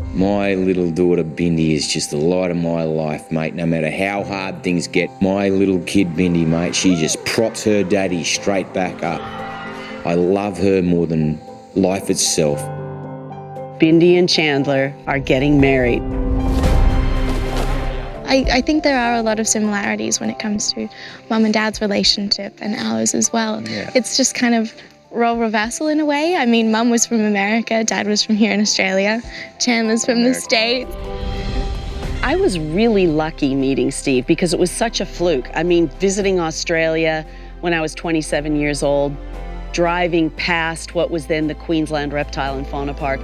My little daughter Bindi is just the light of my life, mate. No matter how hard things get, my little kid Bindi, mate, she just props her daddy straight back up. I love her more than life itself. Bindi and Chandler are getting married. I think there are a lot of similarities when it comes to Mum and Dad's relationship and ours as well. Yeah. It's just kind of role reversal in a way. I mean, Mum was from America, Dad was from here in Australia, Chandler's from the States. I was really lucky meeting Steve because it was such a fluke. I mean, visiting Australia when I was 27 years old, driving past what was then the Queensland Reptile and Fauna Park,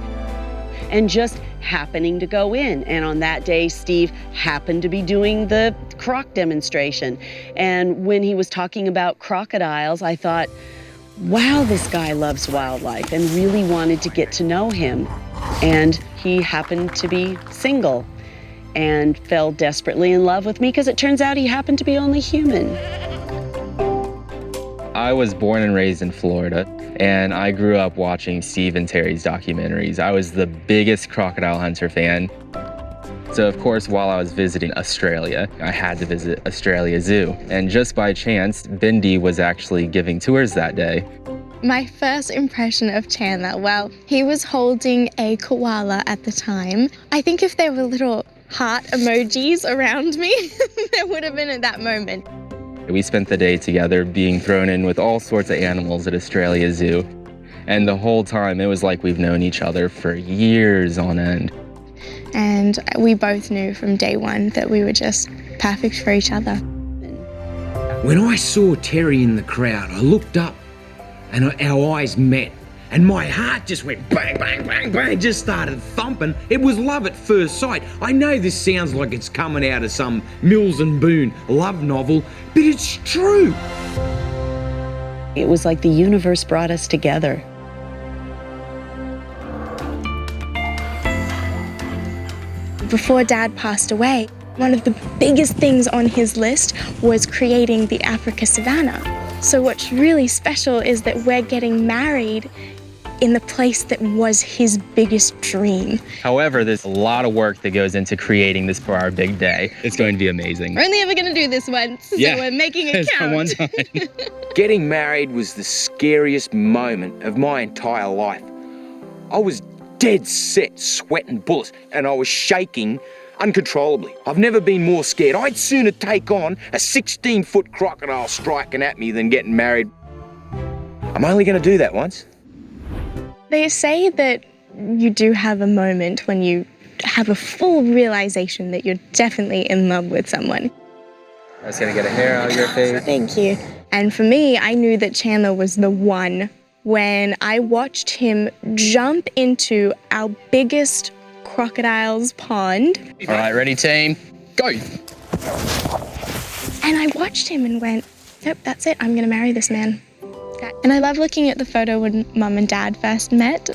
and just happening to go in. And on that day, Steve happened to be doing the croc demonstration. And when he was talking about crocodiles, I thought, wow, this guy loves wildlife, and really wanted to get to know him. And he happened to be single and fell desperately in love with me because it turns out he happened to be only human. I was born and raised in Florida, and I grew up watching Steve and Terry's documentaries. I was the biggest Crocodile Hunter fan. So of course, while I was visiting Australia, I had to visit Australia Zoo. And just by chance, Bindi was actually giving tours that day. My first impression of Chandler, well, he was holding a koala at the time. I think if there were little heart emojis around me, there would have been at that moment. We spent the day together being thrown in with all sorts of animals at Australia Zoo. And the whole time, it was like we've known each other for years on end. And we both knew from day one that we were just perfect for each other. When I saw Terry in the crowd, I looked up and our eyes met. And my heart just went bang, bang, bang, bang, just started thumping. It was love at first sight. I know this sounds like it's coming out of some Mills and Boon love novel, but it's true. It was like the universe brought us together. Before Dad passed away, one of the biggest things on his list was creating the Africa Savannah. So what's really special is that we're getting married in the place that was his biggest dream. However, there's a lot of work that goes into creating this for our big day. It's going to be amazing. We're only ever going to do this once, so we're making it count. One time. Getting married was the scariest moment of my entire life. I was dead set, sweating bullets, and I was shaking uncontrollably. I've never been more scared. I'd sooner take on a 16-foot crocodile striking at me than getting married. I'm only going to do that once. They say that you do have a moment when you have a full realization that you're definitely in love with someone. I was going to get a hair out of your face. Thank you. And for me, I knew that Chandler was the one when I watched him jump into our biggest crocodile's pond. All right, ready, team? Go! And I watched him and went, yep, that's it. I'm going to marry this man. And I love looking at the photo when Mum and Dad first met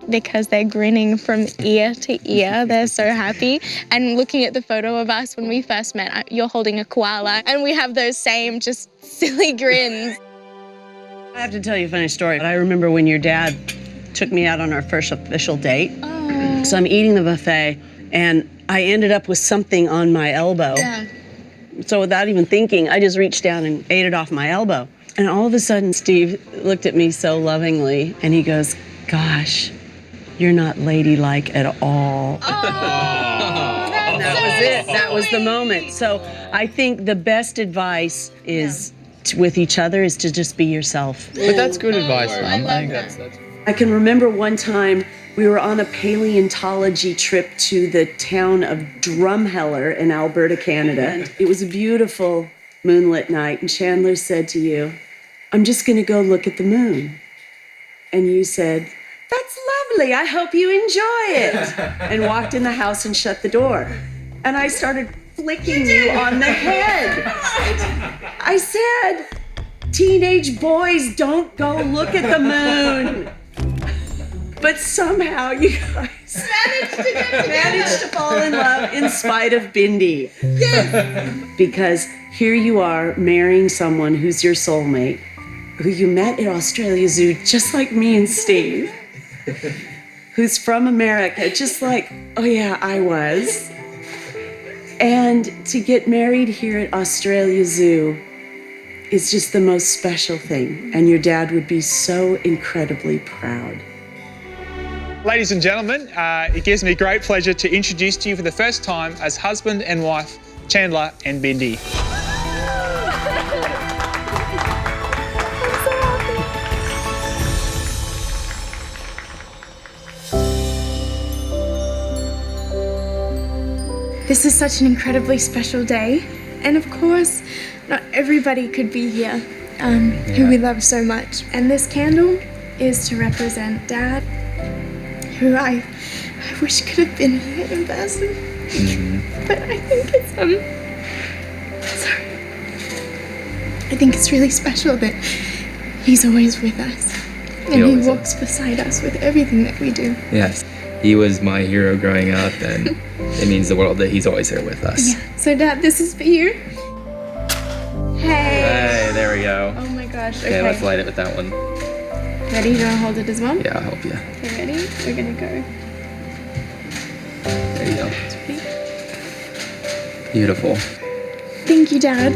because they're grinning from ear to ear. They're so happy. And looking at the photo of us when we first met, you're holding a koala and we have those same just silly grins. I have to tell you a funny story. I remember when your dad took me out on our first official date. Oh. So I'm eating the buffet and I ended up with something on my elbow. Yeah. So without even thinking, I just reached down and ate it off my elbow. And all of a sudden, Steve looked at me so lovingly and he goes, gosh, you're not ladylike at all. Oh, And that was it. That was the moment. So I think the best advice is with each other is to just be yourself. But that's good advice, Mom. I think that's I can remember one time we were on a paleontology trip to the town of Drumheller in Alberta, Canada. And it was a beautiful moonlit night. And Chandler said to you, I'm just going to go look at the moon. And you said, that's lovely. I hope you enjoy it. And walked in the house and shut the door. And I started flicking you on the head. I said, teenage boys don't go look at the moon. But somehow you guys managed to fall in love in spite of Bindi. Yes. Because here you are marrying someone who's your soulmate, who you met at Australia Zoo, just like me and Steve, who's from America, just like, oh yeah, I was. And to get married here at Australia Zoo is just the most special thing. And your dad would be so incredibly proud. Ladies and gentlemen, it gives me great pleasure to introduce to you for the first time as husband and wife, Chandler and Bindi. This is such an incredibly special day. And of course, not everybody could be here, who we love so much. And this candle is to represent Dad, who I wish could have been here in person. But I think it's, sorry. I think it's really special that he's always with us. And he walks beside us with everything that we do. Yes. He was my hero growing up, and it means the world that he's always here with us. Yeah. So Dad, this is for you. Hey. Hey, there we go. Oh my gosh, Okay, let's light it with that one. Ready? You wanna hold it as well? Yeah, I'll help you. Okay, ready? We're gonna go. There you go. Beautiful. Thank you, Dad.